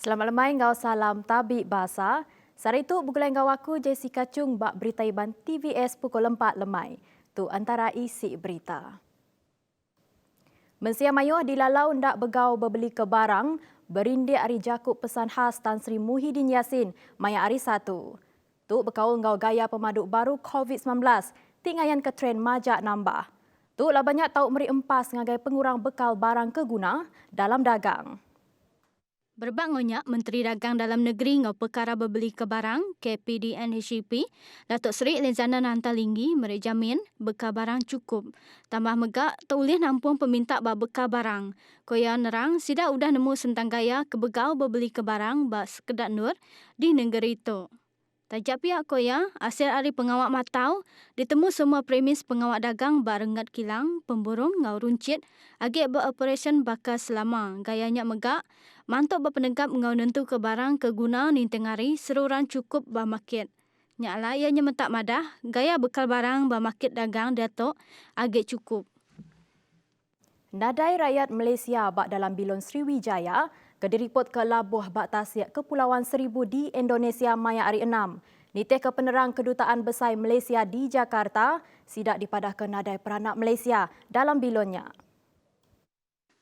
Selamat lemai ngau salam tabik bahasa. Sari itu bukulan ngau aku Jessica Chung bak berita iban TVS pukul 4 lemai. Tu antara isi berita. Mensia Mayuh dilalau ndak begau berbeli ke barang, berindik Ari Jakub pesan khas Tan Sri Muhyiddin Yassin, Maya Ari 1. Tu berkaul ngau gaya pemaduk baru COVID-19, tingayan ke tren majak nambah. Tu lah banyak tahu meri empas ngagai pengurang bekal barang keguna dalam dagang. Berbak ngonyak Menteri Dagang Dalam Negeri ngau perkara berbeli ke barang KPDNHCP, Datuk Seri Lezana Nantalinggi merek jamin bekal barang cukup. Tambah megak tak boleh nampung peminta bak bekal barang. Koya nerang sida udah nemu sentang gaya kebegau berbeli ke barang bak sekedat nur di negeri itu. Tajak pihak Koya, hasil hari pengawak matau, ditemu semua premis pengawak dagang bak rengat kilang, pemburung ngau runcit, agak beroperasi bakal selama. Gayanya megak, mantuk berpenegap ngau nentu ke barang keguna ninteng hari seruran cukup bah market. Nyaklah ianya mentak madah, gaya bekal barang bah market dagang datuk agak cukup. Nadai rakyat Malaysia bak dalam bilon Sriwijaya kediripot ke labuh bak tasik Kepulauan Seribu di Indonesia maya hari 6. Nitih ke penerang Kedutaan Besar Malaysia di Jakarta sidak dipadahkan nadai peranak Malaysia dalam bilonnya.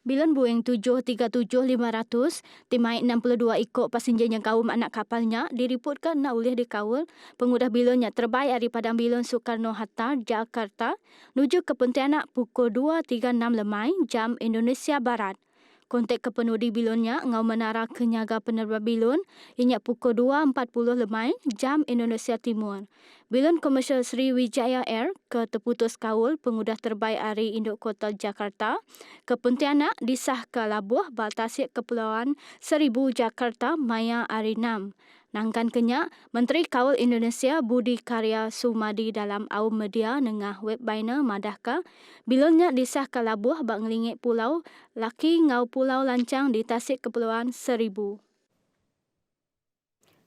Bilon Boeing 737-500, timai 62 ikut pasenjer yang kaum anak kapalnya, diriputkan nak boleh dikawal pengudah bilonnya terbaik dari Padang Bilon Soekarno-Hatta, Jakarta, menuju ke Pontianak pukul 2.36 lemai, jam Indonesia Barat. Kontak kepenudi bilonnya ngau menara kenyaga penerbang bilon ianya pukul 2.40 lemai jam Indonesia Timur. Bilon komersial Sriwijaya Air ke terputus kawal pengudah terbaik hari Induk Kota Jakarta ke Pontianak disah ke labuh Baltasik Kepulauan Seribu Jakarta maya hari 6. Nangkan kenyak, Menteri Kawal Indonesia Budi Karya Sumadi dalam awam media nengah web bina madahka, bilonnya disah ke labuh bak ngelingit pulau, laki ngau pulau lancang di Tasik Kepulauan Seribu.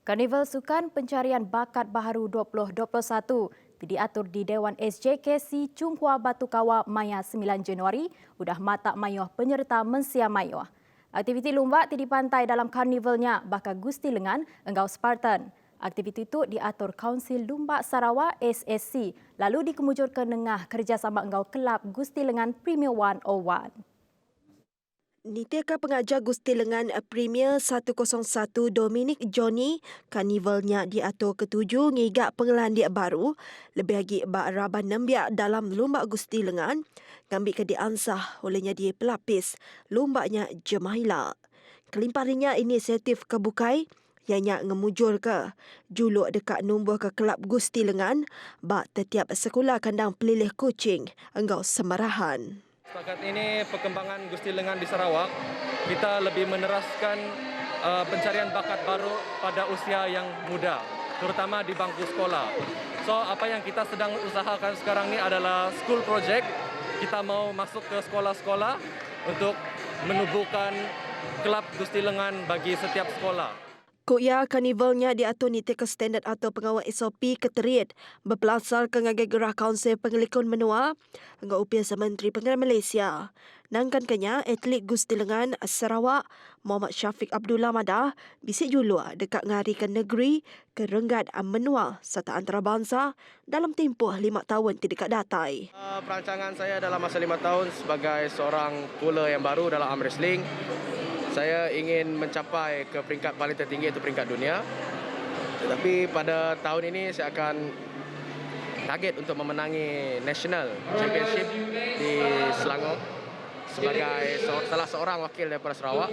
Karnival Sukan Pencarian Bakat Baharu 2021 diatur di Dewan SJKC Chunghua Batu Kawa Maya 9 Januari, udah matak mayuh penyerta mensia mayuh. Aktiviti lomba di pantai dalam karnivalnya bakal Gusti Lengan Enggau Spartan. Aktiviti itu diatur Kaunsil Lumba Sarawak SSC lalu dikemujurkan dengan kerjasama Enggau Kelab Gusti Lengan Premier 101. Niteka pengajar Gusti Lengan Premier 101 Dominic Johnny, karnivalnya diatur ketujuh ngigak pengelandiak baru, lebih lagi bak raban nembiak dalam lomba Gusti Lengan, ngambil ke diansah olehnya dia pelapis, lombanya Jemaila. Kelimpahannya inisiatif kebukai, ianya ngemujur ke juluk dekat nombor ke kelab Gusti Lengan, bak setiap sekolah kandang pelilih kucing, enggau semarahan. Setakat ini perkembangan Gusti Lengan di Sarawak, kita lebih meneraskan pencarian bakat baru pada usia yang muda, terutama di bangku sekolah. So apa yang kita sedang usahakan sekarang ini adalah school project. Kita mau masuk ke sekolah-sekolah untuk menubuhkan kelab Gusti Lengan bagi setiap sekolah. Kuya karnivalnya diatur niteka standard atau pengawal SOP keterit berpelasar ke ngagai gerah Kaunsil Pengelikun Menua enggak upiah Menteri Pengeran Malaysia. Nangkan kenya atlet Gusti Lengan Sarawak Muhammad Syafiq Abdullah Madah bisik juluk dekat ngarikan negeri ke Renggat Menua serta antarabangsa dalam tempoh 5 tahun tidak datai. Perancangan saya dalam masa 5 tahun sebagai seorang pula yang baru dalam arm wrestling, saya ingin mencapai ke peringkat paling tertinggi iaitu peringkat dunia. Tetapi pada tahun ini saya akan target untuk memenangi National Championship di Selangor sebagai salah seorang wakil daripada Sarawak.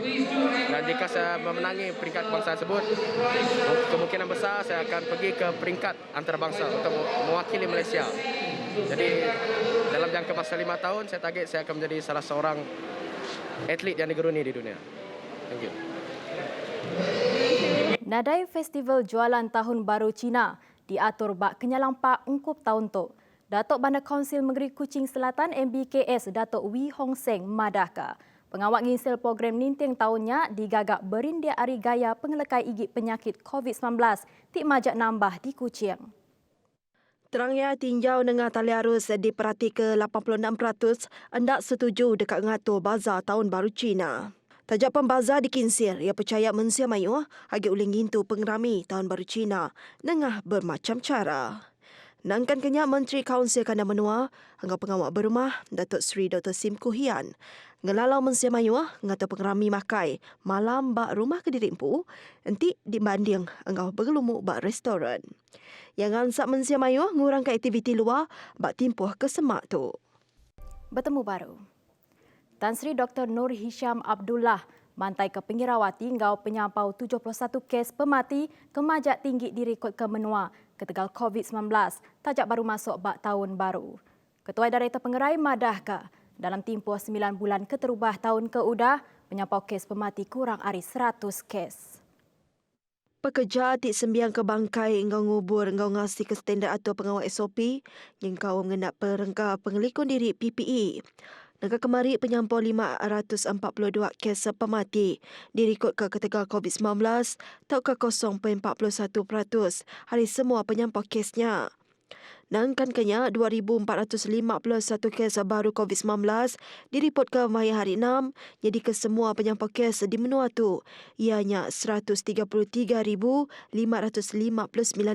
Dan jika saya memenangi peringkat kebangsaan tersebut, kemungkinan besar saya akan pergi ke peringkat antarabangsa untuk mewakili Malaysia. Jadi dalam jangka masa 5 tahun, saya target saya akan menjadi salah seorang atlet yang digeruni di dunia. Thank you. Nadai Festival Jualan Tahun Baru Cina diatur bak kenyalampak ungkup tahun tu. Datuk Bandar Kaunsil Negeri Kuching Selatan MBKS Datuk Wee Hong Seng madahka. Pengawak ngisil program Ninteng tahunnya digagak berindia hari gaya pengelekai igit penyakit COVID-19 tik majak nambah di Kuching. Terangnya tinjau dengan tali arus diperhati ke 86% hendak setuju dekat ngatur bazar tahun baru Cina. Tajak pembazar dikinsir, ia percaya mensia mayuh agi ulih ngintu pengerami Tahun Baru Cina nengah bermacam cara. Nangkan kenyak Menteri Kaunsil Kandang Menua, Angau Pengawal Berumah, Datuk Seri Dr. Sim Kuhian, ngelalau mensia mayuh ngata pengerami makai malam bak rumah Kediri Empu, enti dibanding angau bergelumuk bak restoran. Yang ansap mensia mayuh ngurangkan aktiviti luar bak timpuh ke semak tu. Bertemu baru. Tan Sri Dr. Nur Hisham Abdullah mantai ke Pengirawati ngau penyampau 71 kes pemati kemajak tinggi direkod ke Menua ke Tegal COVID-19 tajak baru masuk bak tahun baru. Ketua Director Pengerai madahkah dalam tempoh 9 bulan keterubah tahun ke udah penyampau kes pemati kurang ari 100 kes. Pekerja tik sembiang ke bangkai engkau ngubur engkau ngasi ke standard atau pengawal SOP yang kau mengendak perengkah pengelikun diri PPE. Negara kemari penyampau 542 kes pemati direkod ke Tegal COVID-19 atau ke 0.41% hari semua penyampau kesnya. Nangkan kenya 2,451 kes baru COVID-19 diripot ke Maya hari 6, jadi ke semua penyampau kes di Menua tu ianya 133,559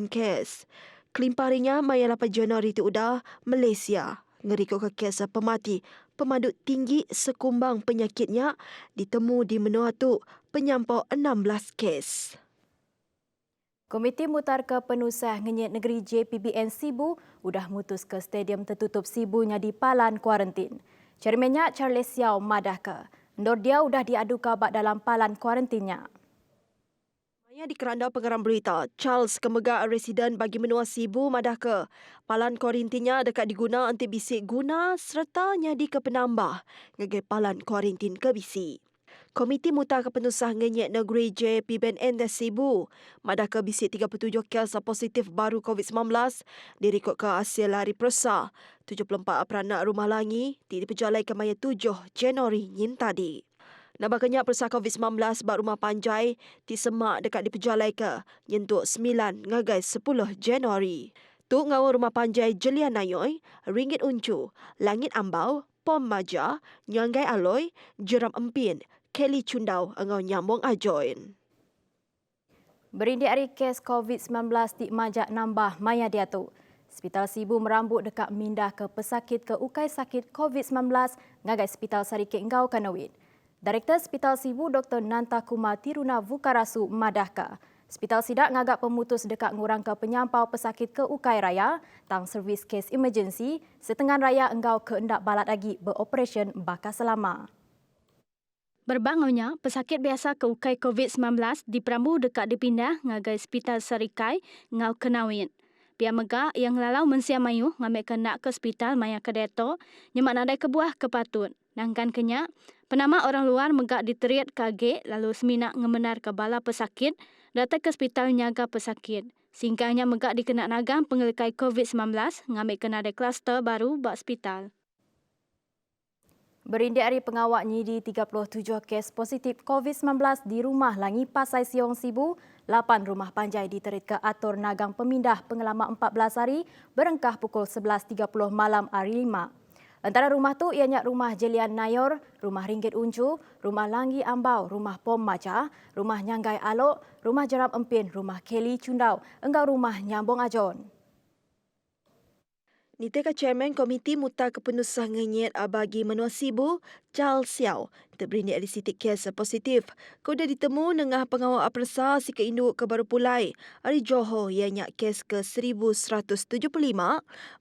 kes. Kelimparinya Maya 8 Januari tu udah Malaysia ngerikut ke kes pemati pemadut tinggi sekumbang penyakitnya ditemu di Menua tu penyampau 16 kes. Komiti Mutar ke Penusah Ngenyit Negeri JPBN Sibu udah mutus ke stadium tertutup Sibunya di Palan Kuarantin. Chairmannya Charles Yao madahkah ndor dia udah diadu kabak dalam palan kuarantinnya. Maya di keranda pengarang berita, Charles Kemegak residen bagi Menua Sibu madahkah palan kuarantinnya dekat diguna untuk bisik guna serta nyadi ke penambah ngagai palan kuarantin ke bisik. Komiti Mutar ke Penusah Ngenyit Negeri JPBN Sibu madahkah bisik 37 kes positif baru COVID-19 direkod ke hasil hari persa 74 peranak rumah langi diperjalai ke Maya 7 Januari nyin tadi. Nabakanya persa COVID-19 bak rumah panjai di semak dekat diperjalai ke nyentuk 9 ngagai 10 Januari. Tu ngawal rumah panjai Jelian Nayoy, Ringgit Uncu, Langit Ambau, Pom Maja, Nyanggai Aloy, Jeram Empin, Kelly Cundau engau nyambung ajoin. Berindi hari kes COVID-19 di majak nambah Maya Diatu. Hospital Sibu merambut dekat mindah ke pesakit ke ukai sakit COVID-19 ngagai Hospital Sarikit Engau Kanawit. Direktur Hospital Sibu Dr. Nanta Kumar Tiruna Vukarasu madahkah Hospital Sidak ngagak pemutus dekat ngurang ke penyampau pesakit ke ukai raya tang servis kes emergency setengah raya engau ke endak balat lagi beroperasi bakal selama. Berbangunnya, pesakit biasa ke ukai COVID-19 diperambu dekat dipindah ngagai Hospital Serikai ngau Kenawit. Pihak megak yang lalau mensia mayuh ngambil kenak ke hospital Maya Kedeto nyemak nadai kebuah kepatut. Nangkan kenyak, penama orang luar megak diteriat kage lalu seminak ngemenar ke bala pesakit datang ke hospital nyaga pesakit. Singkangnya megak dikenak nagam pengelikai COVID-19 ngambil kenadai kluster baru bak hospital. Berindik hari pengawak nyidi 37 kes positif COVID-19 di rumah Langi Pasai Siong Sibu, 8 rumah panjai diterit ke atur nagang pemindah pengalaman 14 hari berengkah pukul 11.30 malam hari 5. Antara rumah tu ianya rumah Jelian Nayor, rumah Ringgit Uncu, rumah Langi Ambau, rumah Pom Maca, rumah Nyanggai Alok, rumah Jeram Empin, rumah Kelly Cundau, engkau rumah Nyambung Ajon. Niteka Chairman Komiti Mutar ke Penusah Ngenyit bagi Menua Sibu, Charles Xiao, terberindik ada sitik kes positif. Kuda ditemu nengah pengawal persa si keinduk ke baru pulai. Hari Johor ianya kes ke 1175,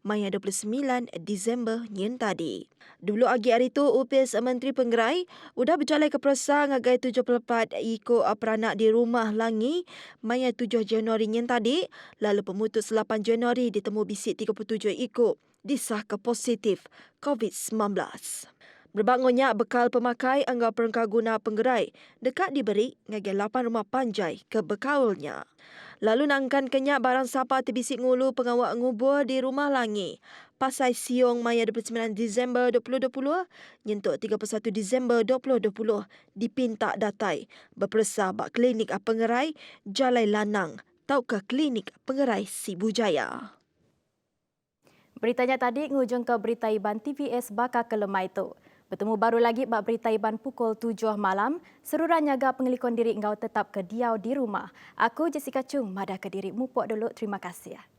Maya 29 Disember nyen tadi. Dulu agi hari tu UPS Menteri Pengerai udah berjalan ke persa ngagai 74 ikut peranak di rumah Langi Maya 7 Januari nyen tadi, lalu pemutus 8 Januari ditemu bisik 37 ikut disah ke positif COVID-19. Berbangunnya bekal pemakai anggap perengkah guna Pengerai dekat diberi ngagai 8 rumah panjai ke bekaulnya. Lalu nangkan kenyak barang siapa terbisik ngulu pengawak ngubur di rumah Langi. Pasai Siong Maya 29 Disember 2020 nyentuk 31 Disember 2020 dipinta datai berpersa bak klinik Pengerai Jalai Lanang tau ke klinik Pengerai Sibu Jaya. Beritanya tadi ngujung ke berita Iban TVS bakal ke lemah itu. Bertemu baru lagi bak berita Iban pukul 7 malam. Seruran nyaga pengelikon diri engkau tetap ke diau di rumah. Aku Jessica Chung, madah ke diri mupuk dulu. Terima kasih.